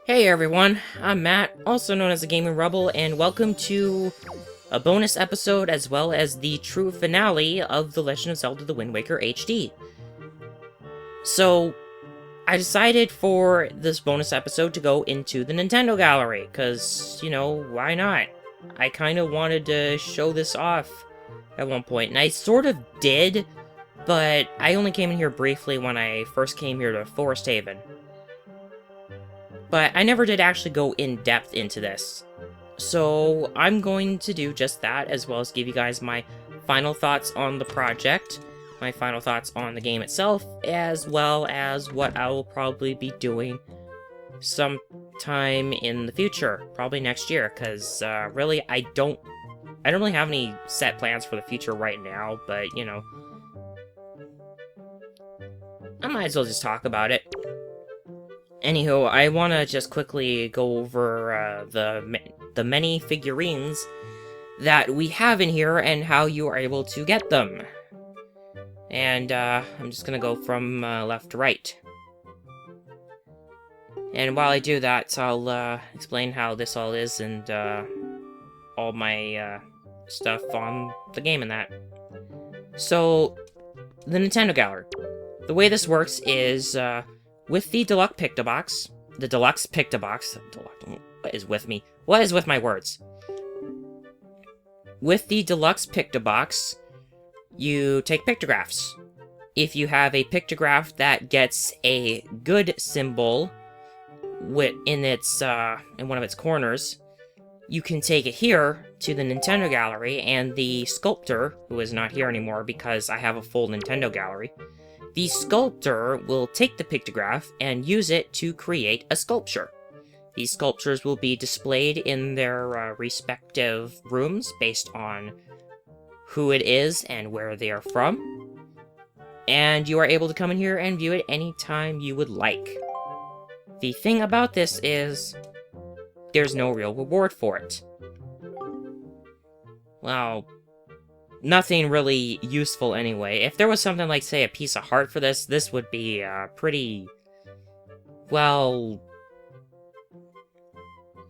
Hey everyone, I'm Matt, also known as the Gaming Rebel, and welcome to a bonus episode as well as the true finale of The Legend of Zelda: The Wind Waker HD. So, I decided for this bonus episode to go into the Nintendo Gallery, because, why not? I kind of wanted to show this off at one point, and I sort of did, but I only came in here briefly when I first came here to Forest Haven. But I never did actually go in depth into this. So I'm going to do just that, as well as give you guys my final thoughts on the project, my final thoughts on the game itself, as well as what I will probably be doing sometime in the future, probably next year, because really I don't really have any set plans for the future right now, but I might as well just talk about it. Anywho, I want to just quickly go over the many figurines that we have in here and how you are able to get them. And I'm just going to go from left to right. And while I do that, I'll explain how this all is and all my stuff on the game and that. So, the Nintendo Gallery. The way this works is... with the Deluxe Pictobox, what is with me? What is with my words? With the Deluxe Pictobox, you take pictographs. If you have a pictograph that gets a good symbol in one of its corners, you can take it here to the Nintendo Gallery, and the sculptor, who is not here anymore because I have a full Nintendo Gallery, the sculptor will take the pictograph and use it to create a sculpture. These sculptures will be displayed in their respective rooms based on who it is and where they are from. And you are able to come in here and view it anytime you would like. The thing about this is, there's no real reward for it. Well, nothing really useful anyway. If there was something like, say, a piece of heart for this would be pretty... well...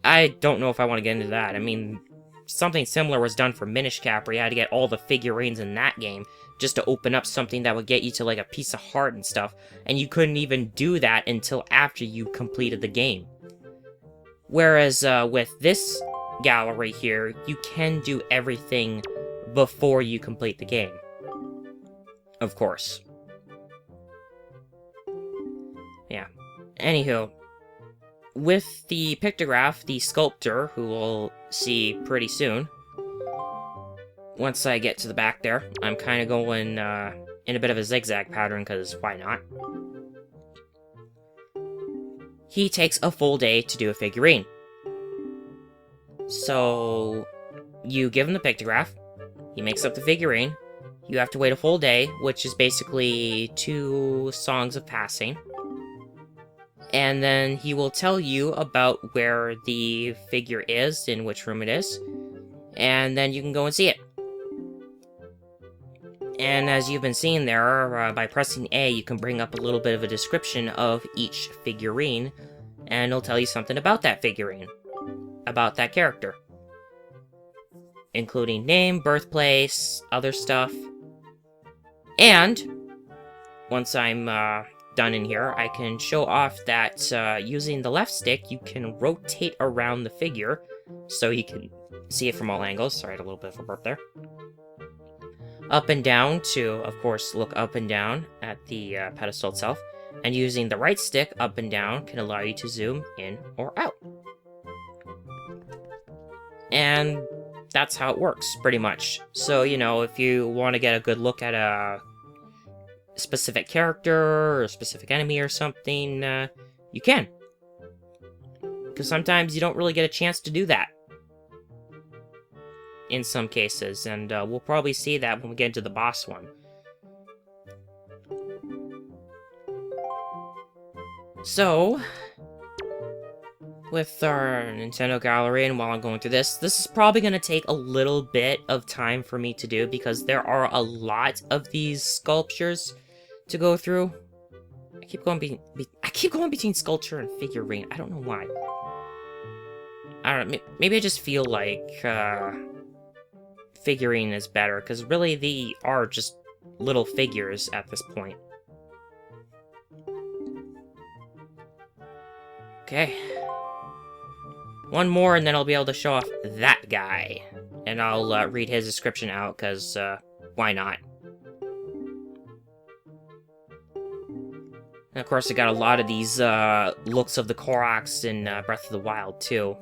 I don't know if I want to get into that. I mean, something similar was done for Minish Cap, where you had to get all the figurines in that game just to open up something that would get you to, like, a piece of heart and stuff, and you couldn't even do that until after you completed the game. Whereas, with this gallery here, you can do everything before you complete the game. Of course. Yeah. Anywho, with the pictograph, the sculptor, who we'll see pretty soon, once I get to the back there, I'm kind of going in a bit of a zigzag pattern, because why not? He takes a full day to do a figurine. So, you give him the pictograph, he makes up the figurine, you have to wait a full day, which is basically 2 songs of passing, and then he will tell you about where the figure is, in which room it is, and then you can go and see it. And as you've been seeing there, by pressing A, you can bring up a little bit of a description of each figurine, and it'll tell you something about that figurine, about that character, including name, birthplace, other stuff. And once I'm done in here, I can show off that using the left stick, you can rotate around the figure so you can see it from all angles. Sorry, I had a little bit of a burp there. Up and down to, of course, look up and down at the pedestal itself. And using the right stick, up and down, can allow you to zoom in or out. And that's how it works, pretty much. So, if you want to get a good look at a specific character or a specific enemy or something, you can. Because sometimes you don't really get a chance to do that. In some cases, and we'll probably see that when we get into the boss one. So, with our Nintendo Gallery, and while I'm going through this is probably going to take a little bit of time for me to do, because there are a lot of these sculptures to go through. I keep keep going between sculpture and figurine. I don't know why. I don't know, maybe I just feel like, figurine is better, because really they are just little figures at this point. Okay. One more, and then I'll be able to show off that guy. And I'll read his description out, because, why not? And of course, I got a lot of these, looks of the Koroks in, Breath of the Wild, too.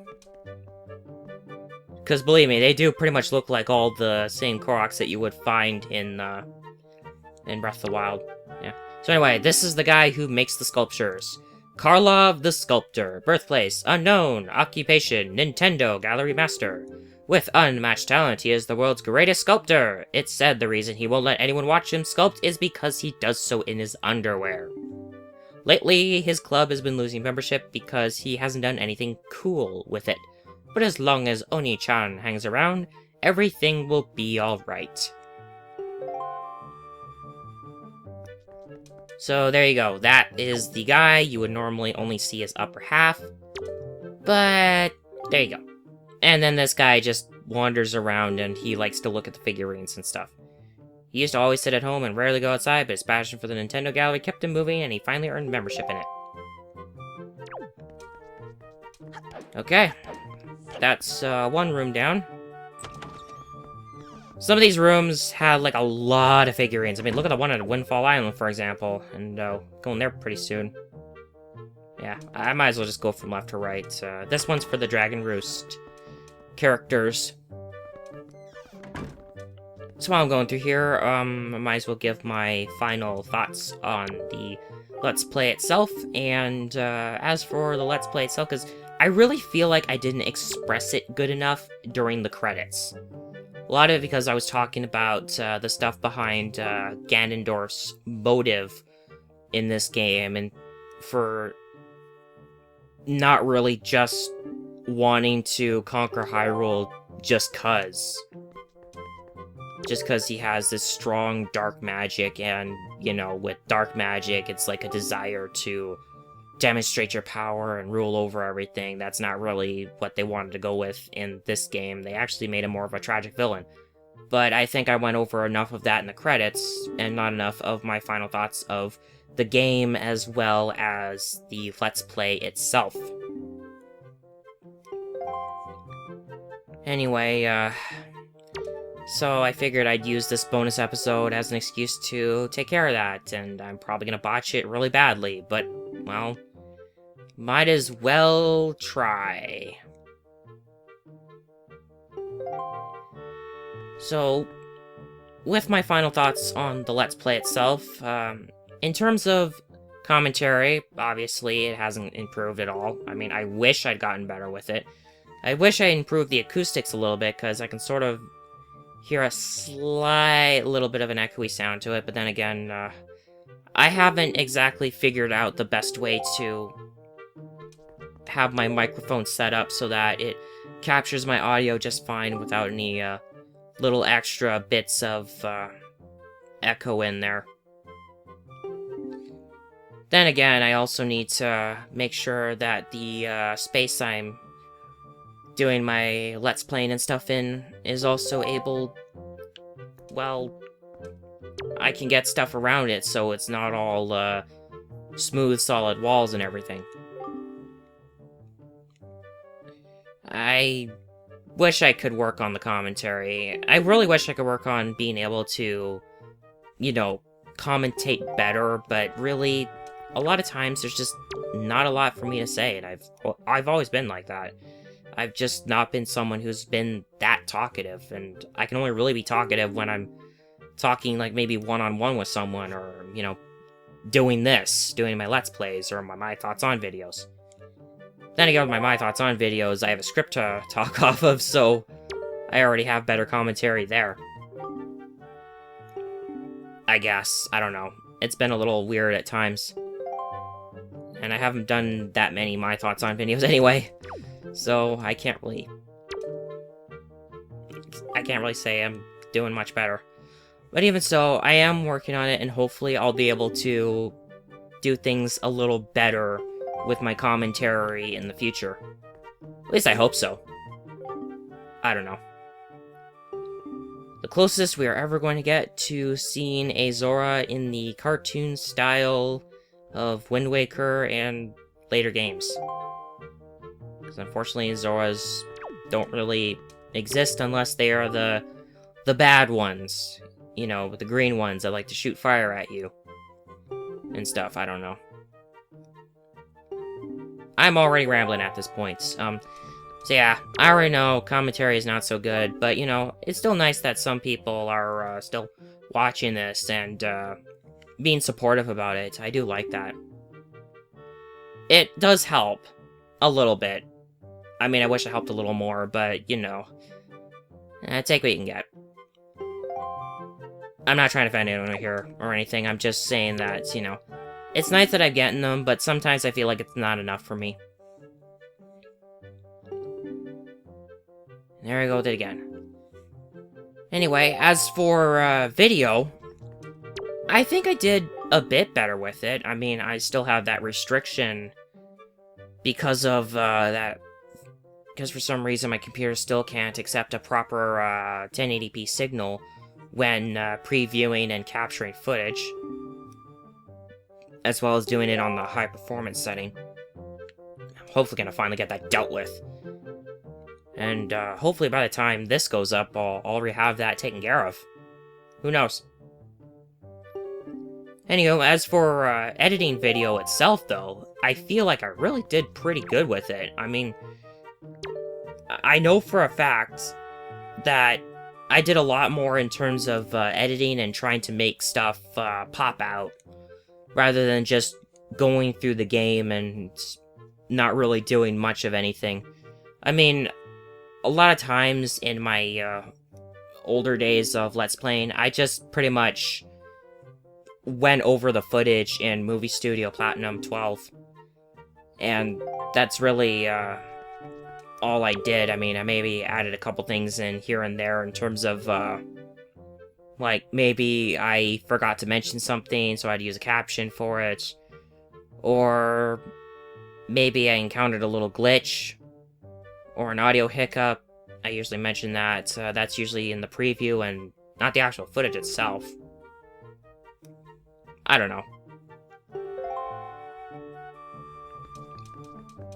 Because, believe me, they do pretty much look like all the same Koroks that you would find in Breath of the Wild. Yeah. So anyway, this is the guy who makes the sculptures. Karlov the Sculptor. Birthplace, unknown. Occupation, Nintendo Gallery Master. With unmatched talent, he is the world's greatest sculptor. It's said the reason he won't let anyone watch him sculpt is because he does so in his underwear. Lately, his club has been losing membership because he hasn't done anything cool with it. But as long as Oni-chan hangs around, everything will be alright. So there you go. That is the guy. You would normally only see his upper half. But there you go. And then this guy just wanders around and he likes to look at the figurines and stuff. He used to always sit at home and rarely go outside, but his passion for the Nintendo Gallery kept him moving and he finally earned membership in it. Okay. That's one room down. Some of these rooms had, like, a lot of figurines. I mean, look at the one at Windfall Island, for example. And, going there pretty soon. Yeah, I might as well just go from left to right. This one's for the Dragon Roost characters. So while I'm going through here, I might as well give my final thoughts on the Let's Play itself. And, as for the Let's Play itself, because I really feel like I didn't express it good enough during the credits. A lot of it because I was talking about the stuff behind Ganondorf's motive in this game, and for not really just wanting to conquer Hyrule just cause. Just because he has this strong dark magic, and, you know, with dark magic, it's like a desire to demonstrate your power and rule over everything. That's not really what they wanted to go with in this game. They actually made him more of a tragic villain. But I think I went over enough of that in the credits, and not enough of my final thoughts of the game as well as the Let's Play itself. Anyway, so I figured I'd use this bonus episode as an excuse to take care of that, and I'm probably gonna botch it really badly, but, well, might as well try. So, with my final thoughts on the Let's Play itself, in terms of commentary, obviously it hasn't improved at all. I mean, I wish I'd gotten better with it. I wish I improved the acoustics a little bit, because I can sort of hear a slight little bit of an echoey sound to it, but then again, I haven't exactly figured out the best way to have my microphone set up so that it captures my audio just fine without any little extra bits of echo in there. Then again, I also need to make sure that the space I'm doing my Let's Playing and stuff in is also able, well, I can get stuff around it so it's not all smooth, solid walls and everything. I wish I could work on the commentary. I really wish I could work on being able to, you know, commentate better, but really, a lot of times there's just not a lot for me to say, and I've always been like that. I've just not been someone who's been that talkative, and I can only really be talkative when I'm talking, like, maybe one-on-one with someone, or, you know, doing my Let's Plays, or my Thoughts On videos. Then again, with my Thoughts On videos, I have a script to talk off of, so I already have better commentary there. I guess. I don't know. It's been a little weird at times. And I haven't done that many My Thoughts On videos anyway. So I can't really say I'm doing much better. But even so, I am working on it, and hopefully I'll be able to do things a little better with my commentary in the future. At least I hope so. I don't know. The closest we are ever going to get to seeing a Zora in the cartoon style of Wind Waker and later games. Because unfortunately, Zoras don't really exist unless they are the bad ones. You know, the green ones that like to shoot fire at you. And stuff, I don't know. I'm already rambling at this point. So yeah, I already know commentary is not so good, but, you know, it's still nice that some people are still watching this and being supportive about it. I do like that. It does help a little bit. I mean, I wish it helped a little more, but, you know, take what you can get. I'm not trying to offend anyone here or anything. I'm just saying that, you know, it's nice that I'm getting them, but sometimes I feel like it's not enough for me. There I go with it again. Anyway, as for video, I think I did a bit better with it. I mean, I still have that restriction because of that. Because for some reason my computer still can't accept a proper 1080p signal when previewing and capturing footage, as well as doing it on the high performance setting. I'm hopefully gonna finally get that dealt with. And hopefully by the time this goes up, I'll already have that taken care of. Who knows? Anyway, as for editing video itself, though, I feel like I really did pretty good with it. I mean, I know for a fact that I did a lot more in terms of editing and trying to make stuff pop out, rather than just going through the game and not really doing much of anything. I mean, a lot of times in my older days of Let's Playing, I just pretty much went over the footage in Movie Studio Platinum 12. And that's really all I did. I mean, I maybe added a couple things in here and there in terms of, like, maybe I forgot to mention something, so I had to use a caption for it. Or maybe I encountered a little glitch or an audio hiccup. I usually mention that. That's usually in the preview and not the actual footage itself. I don't know.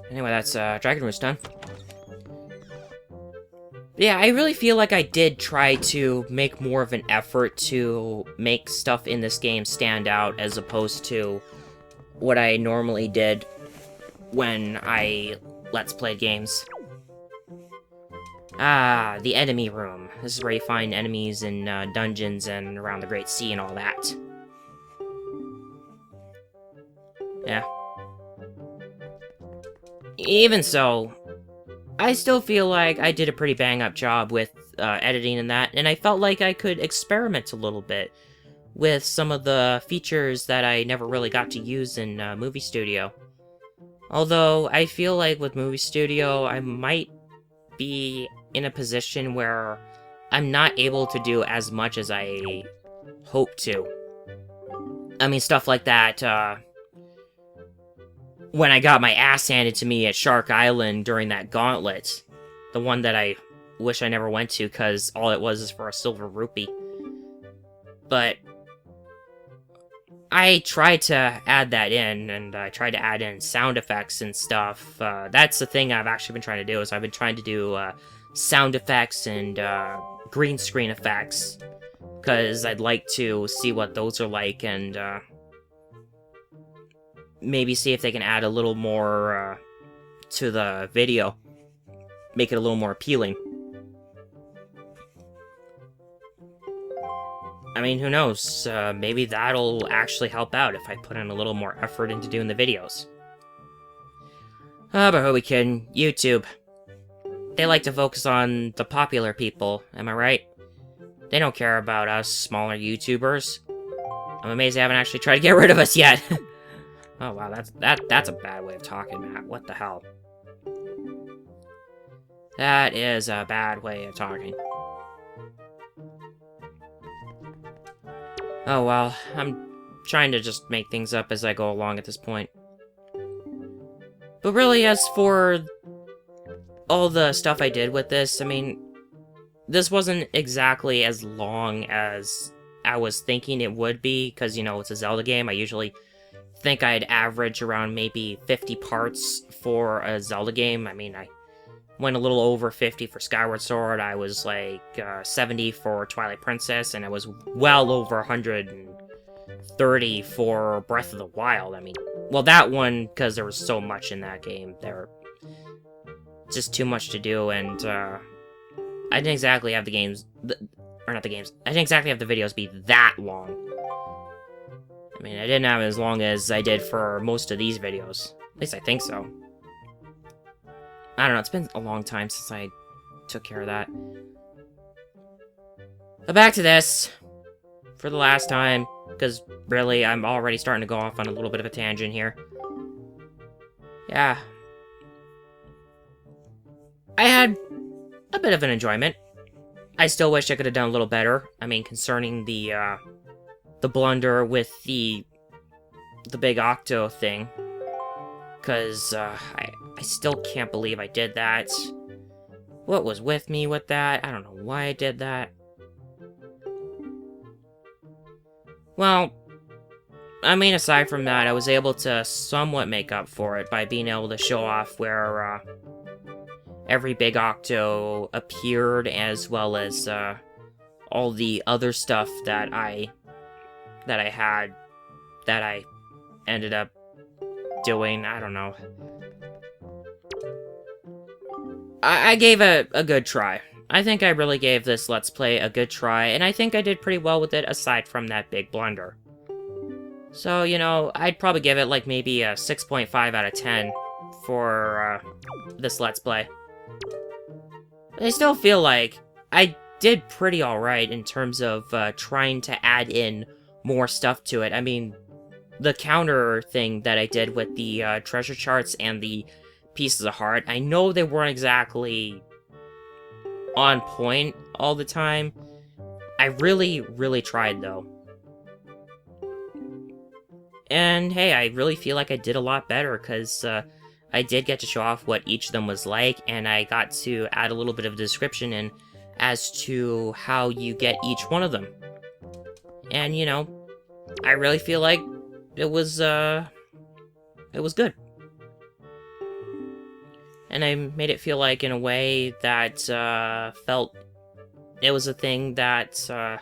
Anyway, that's Dragon Roost done. Yeah, I really feel like I did try to make more of an effort to make stuff in this game stand out as opposed to what I normally did when I Let's Play games. Ah, the enemy room. This is where you find enemies in dungeons and around the Great Sea and all that. Yeah. Even so, I still feel like I did a pretty bang-up job with editing and that, and I felt like I could experiment a little bit with some of the features that I never really got to use in Movie Studio. Although, I feel like with Movie Studio, I might be in a position where I'm not able to do as much as I hope to. I mean, stuff like that, when I got my ass handed to me at Shark Island during that gauntlet. The one that I wish I never went to, because all it was is for a silver rupee. But I tried to add that in, and I tried to add in sound effects and stuff. That's the thing I've actually been trying to do, is I've been trying to do sound effects and green screen effects, because I'd like to see what those are like, and maybe see if they can add a little more to the video. Make it a little more appealing. I mean, who knows? Maybe that'll actually help out if I put in a little more effort into doing the videos. But who are we kidding? YouTube. They like to focus on the popular people, am I right? They don't care about us smaller YouTubers. I'm amazed they haven't actually tried to get rid of us yet. Oh wow, that's a bad way of talking, Matt. What the hell? That is a bad way of talking. Oh well, I'm trying to just make things up as I go along at this point. But really, as for all the stuff I did with this, I mean, this wasn't exactly as long as I was thinking it would be, because, you know, it's a Zelda game. I usually think I'd average around maybe 50 parts for a Zelda game. I mean, I went a little over 50 for Skyward Sword. I was like 70 for Twilight Princess, and I was well over 130 for Breath of the Wild. I mean, well, that one, because there was so much in that game. There were just too much to do, and I didn't exactly have the games, or not the games, I didn't exactly have the videos be that long. I mean, I didn't have as long as I did for most of these videos. At least I think so. I don't know, it's been a long time since I took care of that. But back to this, for the last time, because really, I'm already starting to go off on a little bit of a tangent here. Yeah. I had a bit of an enjoyment. I still wish I could have done a little better. I mean, concerning the blunder with the big Octo thing. Because, I still can't believe I did that. What was with me with that? I don't know why I did that. Well, I mean, aside from that, I was able to somewhat make up for it by being able to show off where, every big Octo appeared, as well as, all the other stuff that I ended up doing. I don't know. I gave a good try. I think I really gave this Let's Play a good try, and I think I did pretty well with it, aside from that big blunder. So, you know, I'd probably give it, like, maybe a 6.5 out of 10 for, this Let's Play. But I still feel like I did pretty alright in terms of, trying to add in more stuff to it. I mean, the counter thing that I did with the, treasure charts and the pieces of heart, I know they weren't exactly on point all the time. I really, really tried, though. And, hey, I really feel like I did a lot better, because, I did get to show off what each of them was like, and I got to add a little bit of a description in as to how you get each one of them. And, you know, I really feel like it was good. And I made it feel like, in a way, that, felt it was a thing that,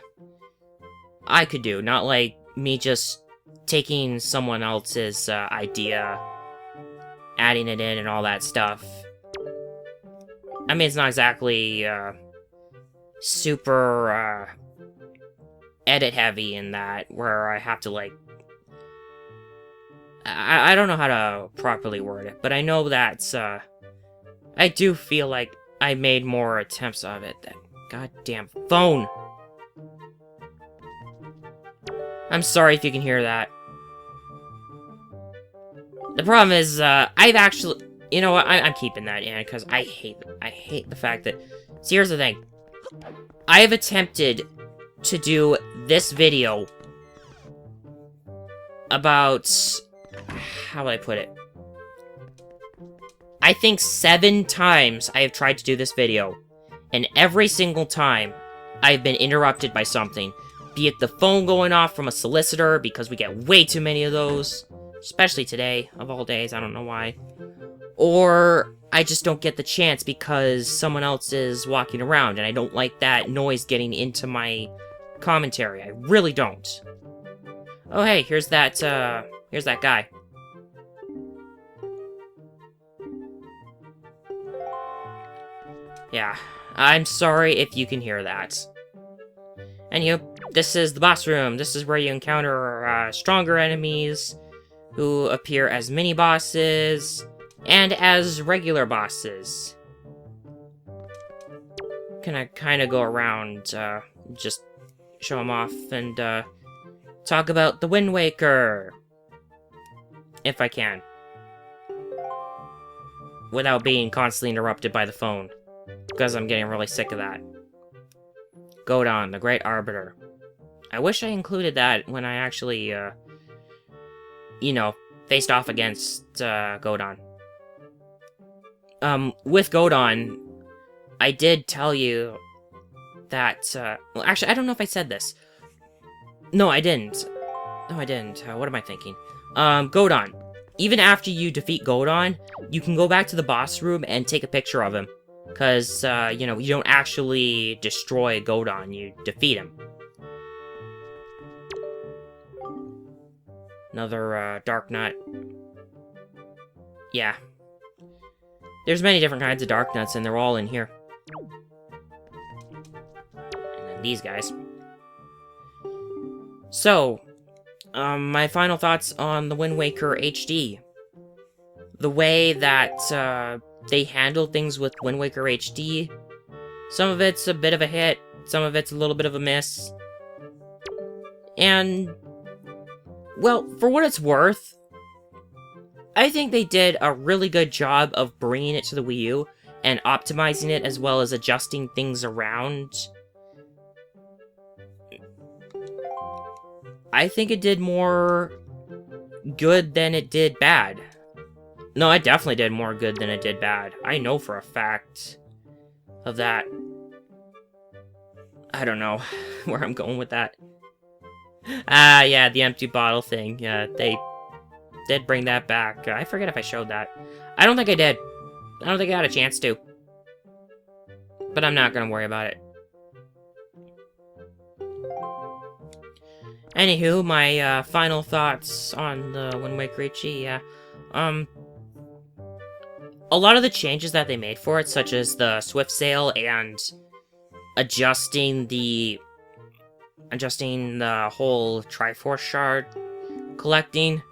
I could do. Not like me just taking someone else's, idea, adding it in and all that stuff. I mean, it's not exactly, super, edit-heavy in that, where I have to, like... I don't know how to properly word it, but I know that, I do feel like I made more attempts of it. That goddamn phone! I'm sorry if you can hear that. The problem is, I've actually... You know what, I'm keeping that in, because I hate the fact that... See, here's the thing. I have attempted to do this video about... How would I put it? I think 7 times I have tried to do this video, and every single time I've been interrupted by something. Be it the phone going off from a solicitor, because we get way too many of those, especially today, of all days, I don't know why. Or I just don't get the chance because someone else is walking around, and I don't like that noise getting into my commentary. I really don't. Oh hey, here's that guy. Yeah, I'm sorry if you can hear that. Anywho, this is the boss room. This is where you encounter stronger enemies who appear as mini-bosses and as regular bosses. Gonna kind of go around, just show them off and talk about the Wind Waker, if I can, without being constantly interrupted by the phone. Because I'm getting really sick of that. Godon, the Great Arbiter. I wish I included that when I actually you know, faced off against Godon. With Godon, I did tell you that, well, actually, I don't know if I said this. No, I didn't. No, I didn't. What am I thinking? Godon. Even after you defeat Godon, you can go back to the boss room and take a picture of him. Because, you know, you don't actually destroy Godon, you defeat him. Another, Dark Nut. Yeah. There's many different kinds of Dark Nuts, and they're all in here. And then these guys. So, my final thoughts on the Wind Waker HD. The way that, they handle things with Wind Waker HD, some of it's a bit of a hit, some of it's a little bit of a miss. And, well, for what it's worth, I think they did a really good job of bringing it to the Wii U and optimizing it as well as adjusting things around. I think it did more good than it did bad. No, it definitely did more good than it did bad. I know for a fact of that. I don't know where I'm going with that. Ah, yeah, the empty bottle thing. Yeah, they did bring that back. I forget if I showed that. I don't think I did. I don't think I had a chance to. But I'm not gonna worry about it. Anywho, my final thoughts on the Wind Waker HD, yeah. A lot of the changes that they made for it, such as the Swift Sail and adjusting the whole Triforce Shard collecting,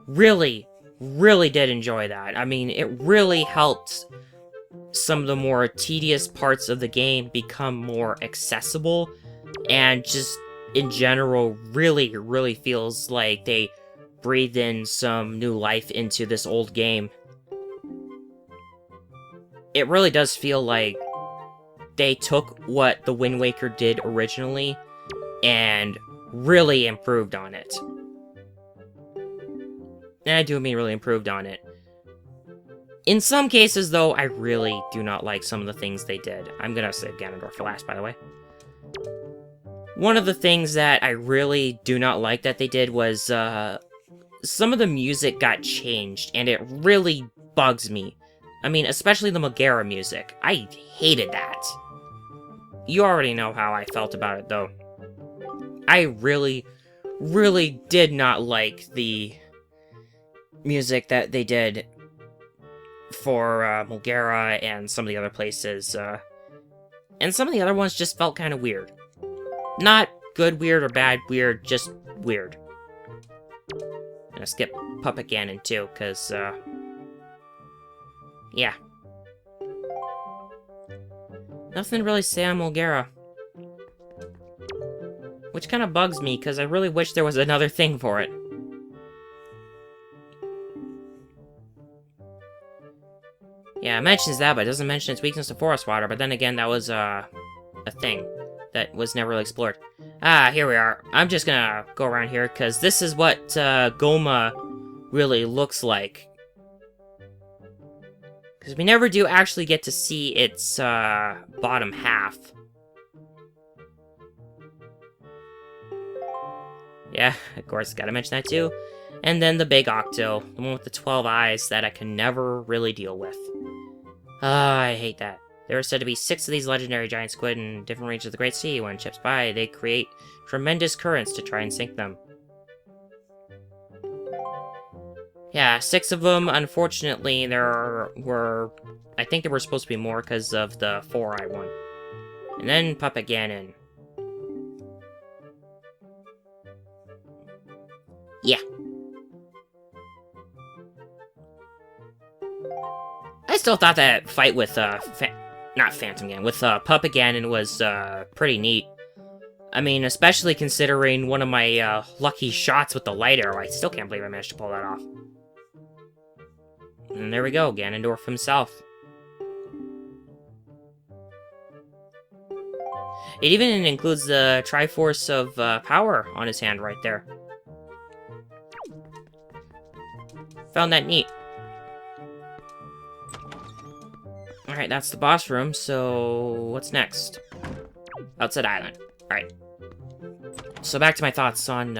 really did enjoy that. I mean, it really helped some of the more tedious parts of the game become more accessible, and just in general really feels like they breathed in some new life into this old game. It really does feel like they took what the Wind Waker did originally and really improved on it. And I do mean really improved on it. In some cases, though, I really do not like some of the things they did. I'm gonna save Ganondorf for last, by the way. One of the things that I really do not like that they did was, some of the music got changed, and it really bugs me. I mean, especially the Megara music. I hated that. You already know how I felt about it, though. I really did not like the music that they did for Megara and some of the other places. And some of the other ones just felt kind of weird. Not good weird or bad weird, just weird. I'm gonna skip Puppet Ganon too, because, yeah. Nothing to really say on Megara. Which kind of bugs me, because I really wish there was another thing for it. Yeah, it mentions that, but it doesn't mention its weakness to forest water, but then again, that was, a thing that was never really explored. Ah, here we are. I'm just gonna go around here, because this is what, Goma really looks like. Because we never do actually get to see its, bottom half. Yeah, of course, gotta mention that too. And then the big Octo, the one with the 12 eyes that I can never really deal with. I hate that. There are said to be 6 of these legendary giant squid in different regions of the Great Sea. When ships by, they create tremendous currents to try and sink them. Yeah, 6 of them. Unfortunately, I think there were supposed to be more because of the 4-eye one. And then Puppet Ganon. Yeah. I still thought that fight with, not Phantom Ganon, with, Puppet Ganon was, pretty neat. I mean, especially considering one of my, lucky shots with the light arrow. I still can't believe I managed to pull that off. And there we go, Ganondorf himself. It even includes the Triforce of, power on his hand right there. found that neat. Alright, that's the boss room, so what's next? Outside Island. Alright. So back to my thoughts on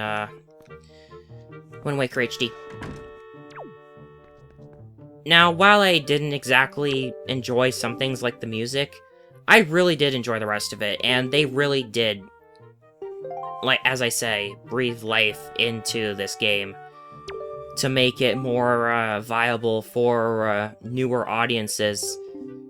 Wind Waker HD. Now, while I didn't exactly enjoy some things like the music, I really did enjoy the rest of it, and they really did, like, as I say, breathe life into this game to make it more viable for newer audiences,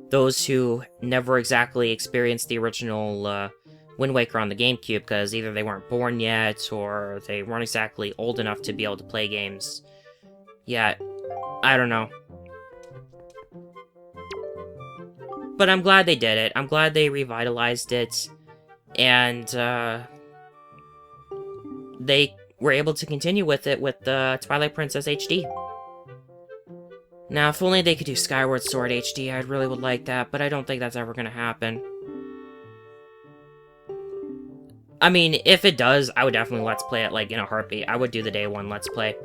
those who never exactly experienced the original Wind Waker on the GameCube, because either they weren't born yet, or they weren't exactly old enough to be able to play games yet. I don't know. But I'm glad they did it. I'm glad they revitalized it, and they were able to continue with it with the Twilight Princess HD. Now, if only they could do Skyward Sword HD, I really would like that, but I don't think that's ever gonna happen. I mean, if it does, I would definitely Let's Play it, like, in a heartbeat. I would do the day one Let's Play.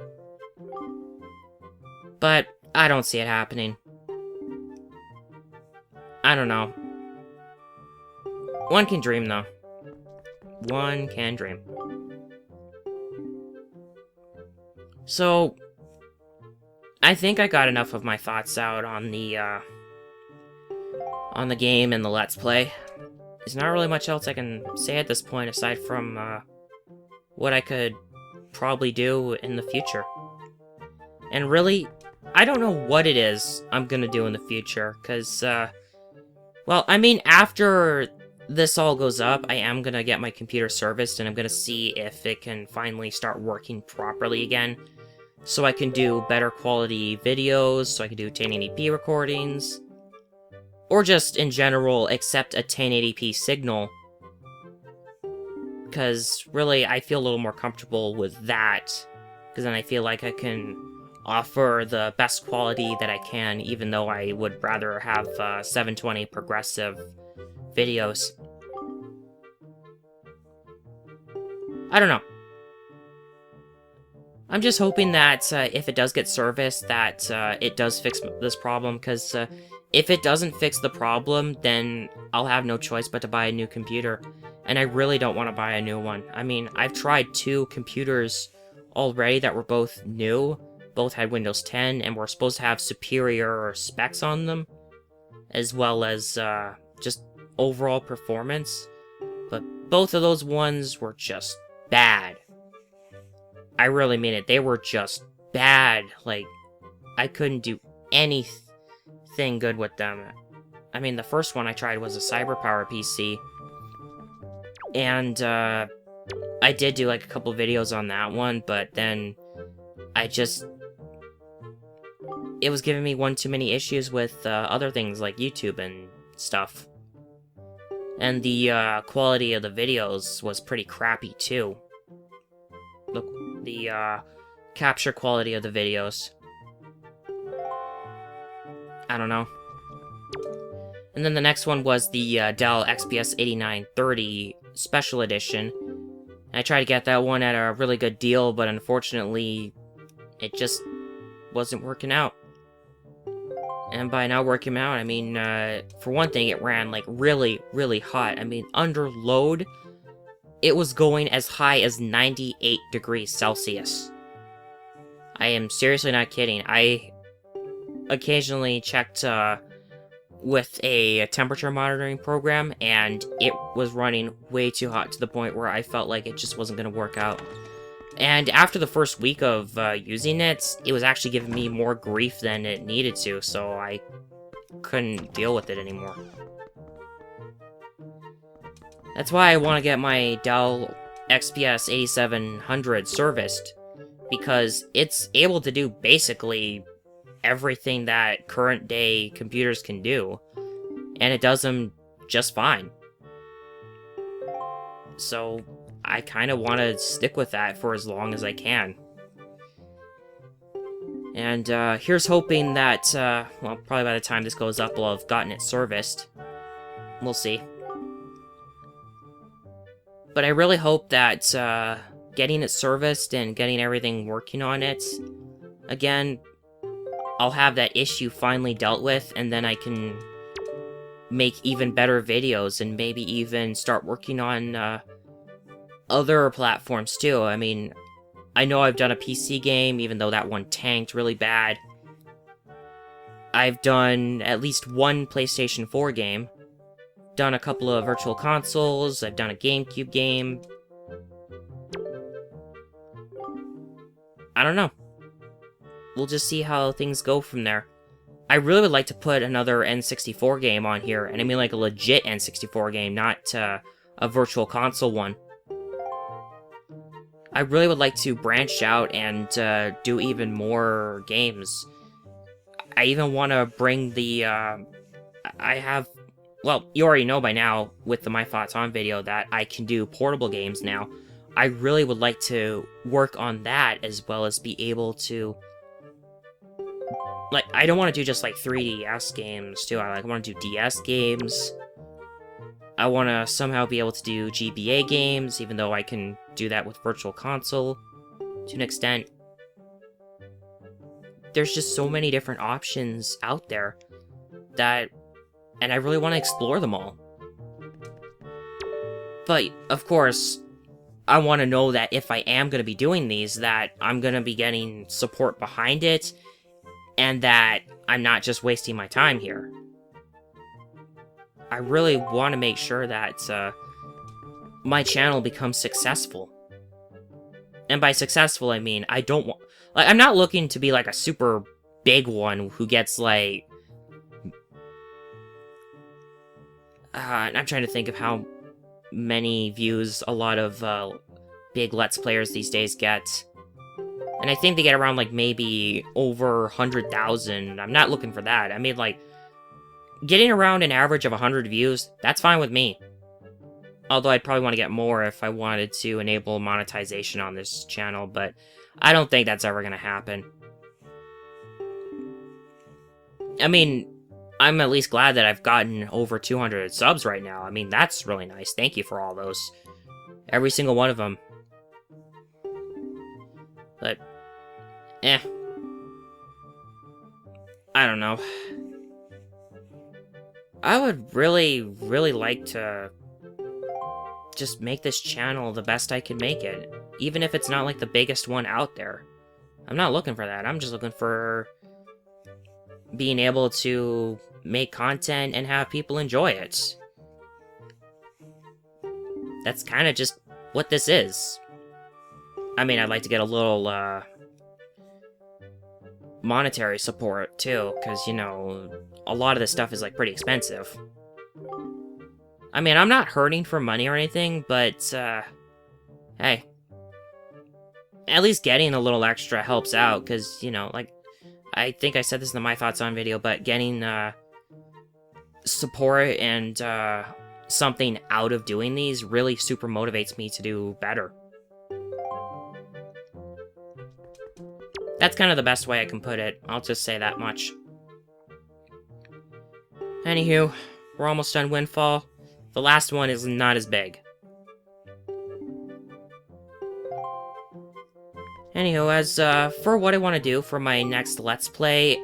But I don't see it happening. I don't know. One can dream, though. One can dream. So, I think I got enough of my thoughts out on the game and the Let's Play. There's not really much else I can say at this point, aside from what I could probably do in the future. And really, I don't know what it is I'm gonna do in the future, because, well, I mean, after this all goes up, I am gonna get my computer serviced, and I'm gonna see if it can finally start working properly again, so I can do better quality videos, so I can do 1080p recordings, or just, in general, accept a 1080p signal, because, really, I feel a little more comfortable with that, because then I feel like I can offer the best quality that I can, even though I would rather have 720 progressive videos. I don't know. I'm just hoping that if it does get serviced, that it does fix this problem, because if it doesn't fix the problem, then I'll have no choice but to buy a new computer, and I really don't want to buy a new one. I mean, I've tried 2 computers already that were both new. Both had Windows 10 and were supposed to have superior specs on them, as well as just overall performance. But both of those ones were just bad. I really mean it. They were just bad. Like, I couldn't do anything good with them. I mean, the first one I tried was a CyberPower PC, and I did do like a couple videos on that one, but then it was giving me one too many issues with other things like YouTube and stuff. And the quality of the videos was pretty crappy too. Look, the capture quality of the videos. I don't know. And then the next one was the Dell XPS 8930 Special Edition. And I tried to get that one at a really good deal, but unfortunately, it just wasn't working out. And by not working out, I mean, for one thing, it ran, like, really, really hot. I mean, under load, it was going as high as 98 degrees Celsius. I am seriously not kidding. I occasionally checked with a temperature monitoring program, and it was running way too hot to the point where I felt like it just wasn't going to work out. And after the first week of using it, it was actually giving me more grief than it needed to, so I couldn't deal with it anymore. That's why I want to get my Dell XPS 8700 serviced, because it's able to do basically everything that current-day computers can do, and it does them just fine. So I kind of want to stick with that for as long as I can. And here's hoping that, well, probably by the time this goes up, we'll have gotten it serviced. We'll see. But I really hope that getting it serviced and getting everything working on it, again, I'll have that issue finally dealt with, and then I can make even better videos and maybe even start working on other platforms too. I mean, I know I've done a PC game, even though that one tanked really bad. I've done at least one PlayStation 4 game, done a couple of virtual consoles, I've done a GameCube game. I don't know. We'll just see how things go from there. I really would like to put another N64 game on here, and I mean like a legit N64 game, not a virtual console one. I really would like to branch out and do even more games. I even want to bring the, well, you already know by now with the My Thoughts On video that I can do portable games now. I really would like to work on that as well as be able to, like, I don't want to do just like 3DS games too. I want to do DS games. I want to somehow be able to do GBA games, even though I can do that with Virtual Console to an extent. There's just so many different options out there that, and I really want to explore them all. But, of course, I want to know that if I am going to be doing these, that I'm going to be getting support behind it, and that I'm not just wasting my time here. I really want to make sure that my channel becomes successful. And by successful, I mean, I don't want... Like, I'm not looking to be, like, a super big one who gets, like... I'm trying to think of how many views a lot of big Let's Players these days get. And I think they get around, like, maybe over 100,000. I'm not looking for that. I mean, like, getting around an average of 100 views, that's fine with me. Although I'd probably want to get more if I wanted to enable monetization on this channel, but I don't think that's ever going to happen. I mean, I'm at least glad that I've gotten over 200 subs right now. I mean, that's really nice. Thank you for all those. Every single one of them. But, I don't know. I would really, really like to just make this channel the best I can make it. Even if it's not, like, the biggest one out there. I'm not looking for that. I'm just looking for being able to make content and have people enjoy it. That's kind of just what this is. I mean, I'd like to get a little, monetary support, too, because, you know, a lot of this stuff is, like, pretty expensive. I mean, I'm not hurting for money or anything, but, hey. At least getting a little extra helps out, because, you know, like, I think I said this in the My Thoughts On video, but getting, support and, something out of doing these really super motivates me to do better. That's kind of the best way I can put it. I'll just say that much. Anywho, we're almost done Windfall. The last one is not as big. Anywho, as for what I want to do for my next Let's Play,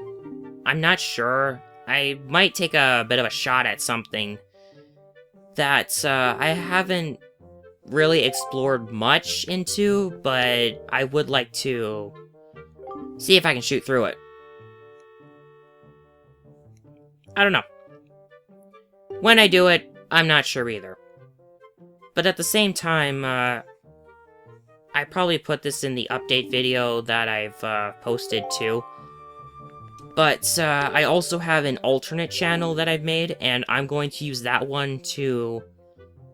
I'm not sure. I might take a bit of a shot at something that I haven't really explored much into, but I would like to see if I can shoot through it. I don't know. When I do it, I'm not sure either. But at the same time, I probably put this in the update video that I've posted too. But I also have an alternate channel that I've made, and I'm going to use that one to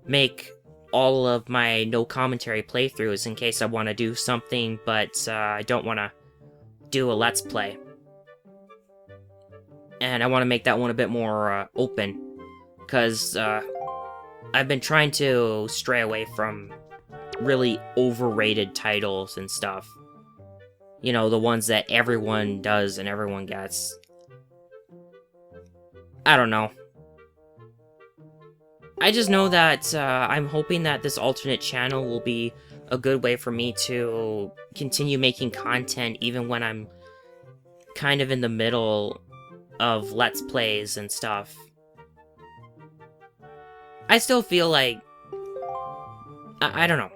make all of my no commentary playthroughs in case I want to do something, but I don't want to do a Let's Play. And I want to make that one a bit more open, because I've been trying to stray away from really overrated titles and stuff. You know, the ones that everyone does and everyone gets. I don't know. I just know that I'm hoping that this alternate channel will be a good way for me to continue making content even when I'm kind of in the middle of Let's Plays and stuff. I still feel like... I don't know.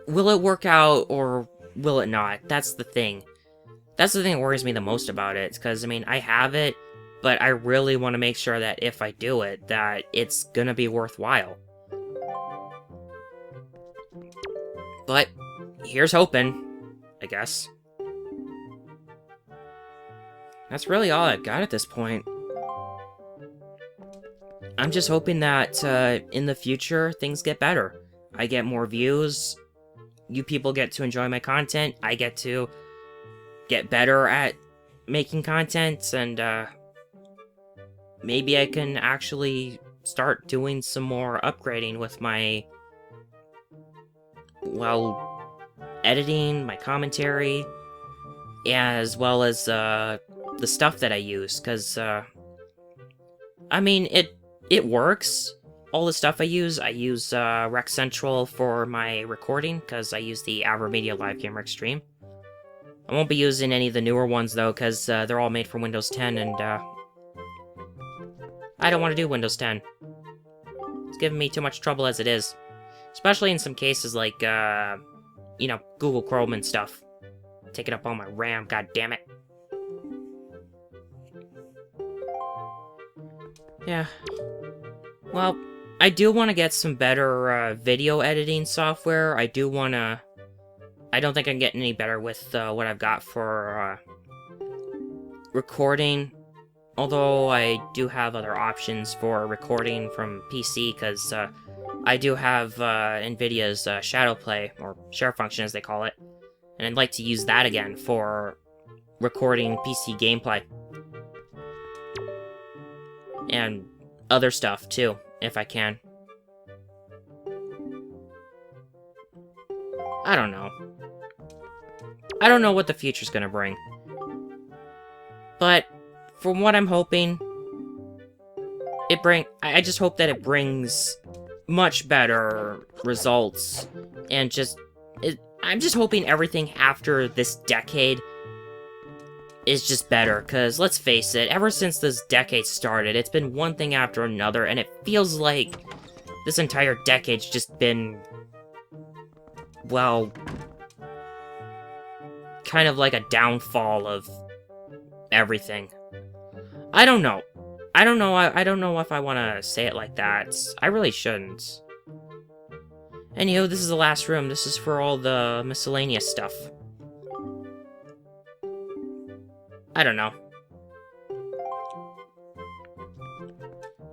Will it work out, or will it not? That's the thing. That's the thing that worries me the most about it, because, I mean, I have it, but I really want to make sure that if I do it, that it's gonna be worthwhile. But, here's hoping, I guess. That's really all I've got at this point. I'm just hoping that, in the future, things get better. I get more views, you people get to enjoy my content, I get to get better at making content, and, maybe I can actually start doing some more upgrading with my, well, editing, my commentary, as well as, the stuff that I use, because, I mean, it works. All the stuff I use Rec Central for my recording, because I use the AverMedia Live Gamer Extreme. I won't be using any of the newer ones, though, because they're all made for Windows 10, and, I don't want to do Windows 10. It's giving me too much trouble as it is. Especially in some cases like, you know, Google Chrome and stuff. Taking up all my RAM, god damn it. Yeah. Well, I do want to get some better, video editing software. I don't think I'm getting any better with, what I've got for, recording. Although I do have other options for recording from PC, because I do have NVIDIA's Shadow Play, or share function as they call it, and I'd like to use that again for recording PC gameplay. And other stuff, too, if I can. I don't know. I don't know what the future's gonna bring. But from what I'm hoping, I just hope that it brings much better results, and I'm just hoping everything after this decade is just better, because let's face it, ever since this decade started, it's been one thing after another, and it feels like this entire decade's just been, well, kind of like a downfall of everything. I don't know. I don't know if I want to say it like that. I really shouldn't. Anywho, this is the last room. This is for all the miscellaneous stuff. I don't know.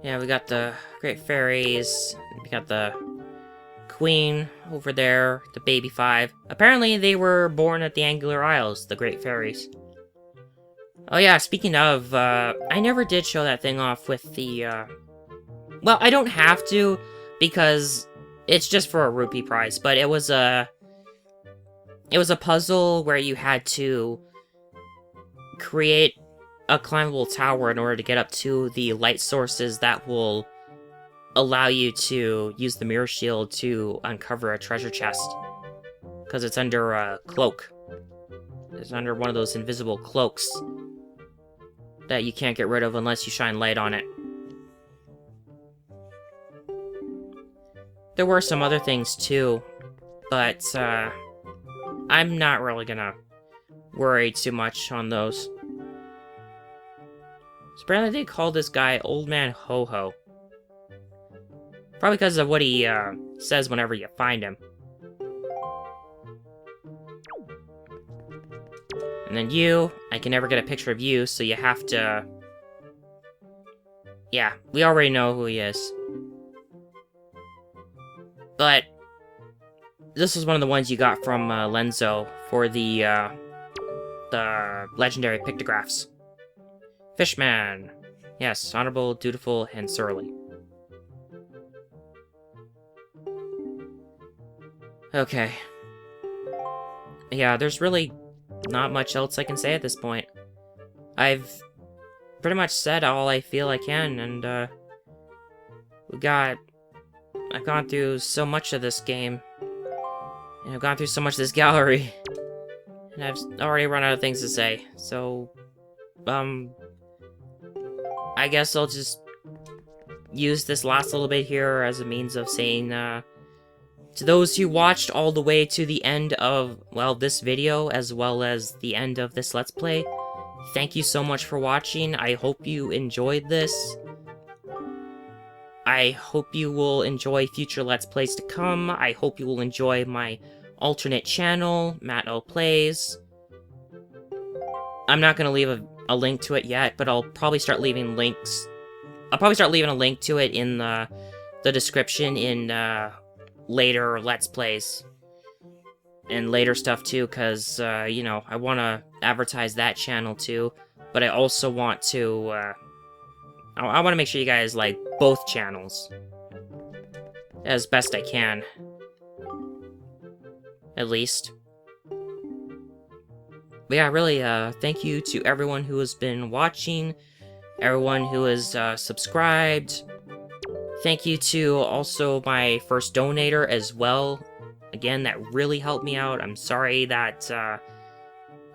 Yeah, we got the Great Fairies. We got the Queen over there, the Baby Five. Apparently, they were born at the Angular Isles, the Great Fairies. Oh yeah, speaking of, I never did show that thing off with the, well, I don't have to, because it's just for a rupee prize, but it was a puzzle where you had to create a climbable tower in order to get up to the light sources that will allow you to use the mirror shield to uncover a treasure chest. Because it's under a cloak. It's under one of those invisible cloaks that you can't get rid of unless you shine light on it. There were some other things too, but I'm not really gonna worry too much on those. So apparently they call this guy Old Man Ho-Ho. Probably because of what he says whenever you find him. And then you, I can never get a picture of you, so you have to... Yeah, we already know who he is. But this was one of the ones you got from Lenzo for the legendary pictographs. Fishman. Yes, honorable, dutiful, and surly. Okay. Yeah, there's really not much else I can say at this point. I've pretty much said all I feel I can, and I've gone through so much of this game, and I've gone through so much of this gallery, And I've already run out of things to say, so, I guess I'll just use this last little bit here as a means of saying, to those who watched all the way to the end of, well, this video, as well as the end of this Let's Play, thank you so much for watching. I hope you enjoyed this. I hope you will enjoy future Let's Plays to come. I hope you will enjoy my alternate channel, Matt L Plays. I'm not going to leave a link to it yet, but I'll probably start leaving links. I'll probably start leaving a link to it in the description in later Let's Plays. And later stuff too, because, you know, I want to advertise that channel too. But I also want to, I want to make sure you guys like both channels. As best I can. At least. But yeah, really, thank you to everyone who has been watching. Everyone who has subscribed. Thank you to also my first donator as well. Again, that really helped me out. I'm sorry that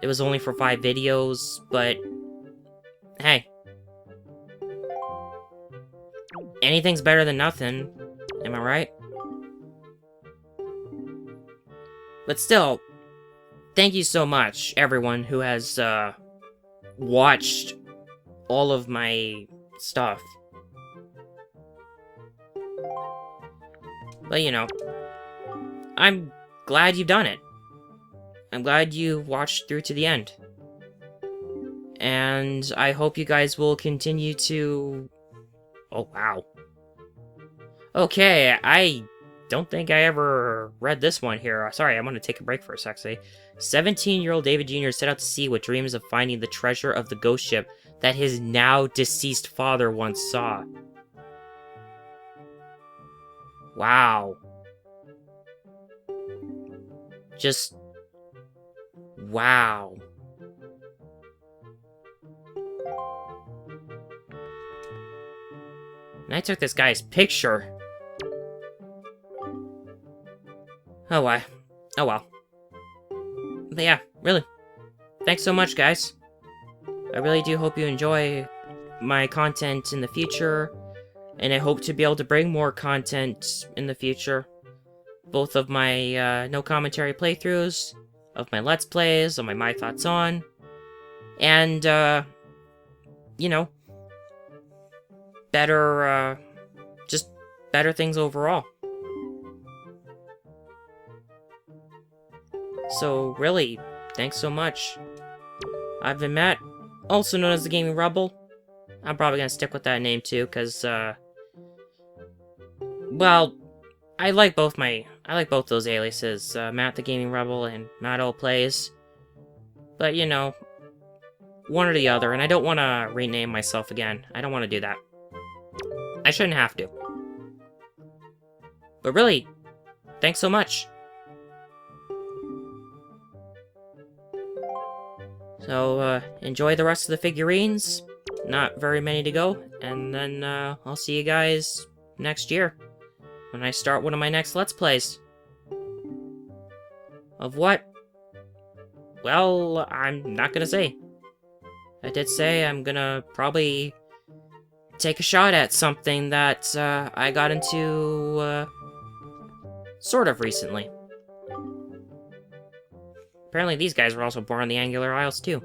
it was only for 5 videos, but hey. Anything's better than nothing. Am I right? But still, thank you so much, everyone who has watched all of my stuff. But, you know, I'm glad you've done it. I'm glad you watched through to the end. And I hope you guys will continue to... Oh, wow. Okay, I don't think I ever read this one here. Sorry, I'm going to take a break for a sec. 17-year-old David Jr. set out to sea with dreams of finding the treasure of the ghost ship that his now-deceased father once saw. Wow. Just... wow. And I took this guy's picture. Oh, why? Oh, well. But yeah, really. Thanks so much, guys. I really do hope you enjoy my content in the future. And I hope to be able to bring more content in the future. Both of my no commentary playthroughs, of my Let's Plays, of my Thoughts On. And, you know, better, just better things overall. So, really, thanks so much. I've been Matt, also known as the Gaming Rebel. I'm probably gonna stick with that name too, cause, well, I like both those aliases, Matt the Gaming Rebel and Matt L Plays. But, you know, one or the other, and I don't want to rename myself again. I don't want to do that. I shouldn't have to. But really, thanks so much. So, enjoy the rest of the figurines. Not very many to go. And then, I'll see you guys next year. When I start one of my next Let's Plays. Of what? Well, I'm not gonna say. I did say I'm gonna probably take a shot at something that, I got into, sort of recently. Apparently these guys were also born on the Angular Isles, too.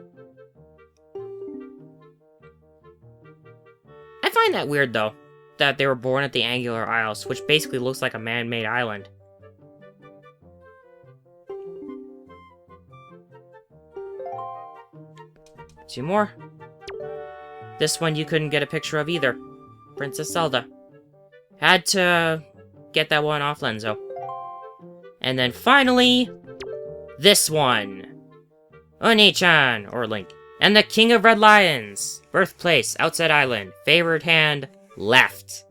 I find that weird, though, that they were born at the Angular Isles, which basically looks like a man-made island. Two more. This one you couldn't get a picture of either. Princess Zelda. Had to get that one off Lenzo. And then finally... this one! Oni-chan, or Link. And the King of Red Lions! Birthplace, outside island. Favored hand, left.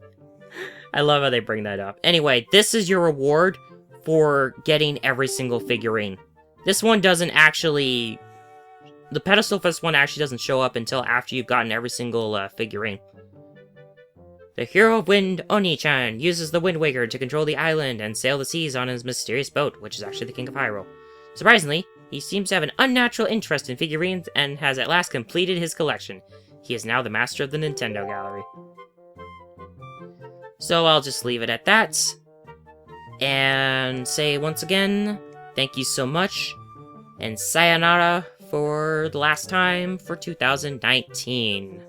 I love how they bring that up. Anyway, this is your reward for getting every single figurine. This one doesn't actually... the pedestal for this one actually doesn't show up until after you've gotten every single figurine. The Hero of Wind, Oni-chan, uses the Wind Waker to control the island and sail the seas on his mysterious boat, which is actually the King of Hyrule. Surprisingly, He seems to have an unnatural interest in figurines and has at last completed his collection. He is now the master of the Nintendo Gallery. So I'll just leave it at that. And say once again, thank you so much. And sayonara for the last time for 2019.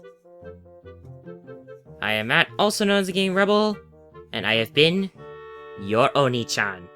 I am Matt, also known as the Game Rebel, and I have been your Oni-chan.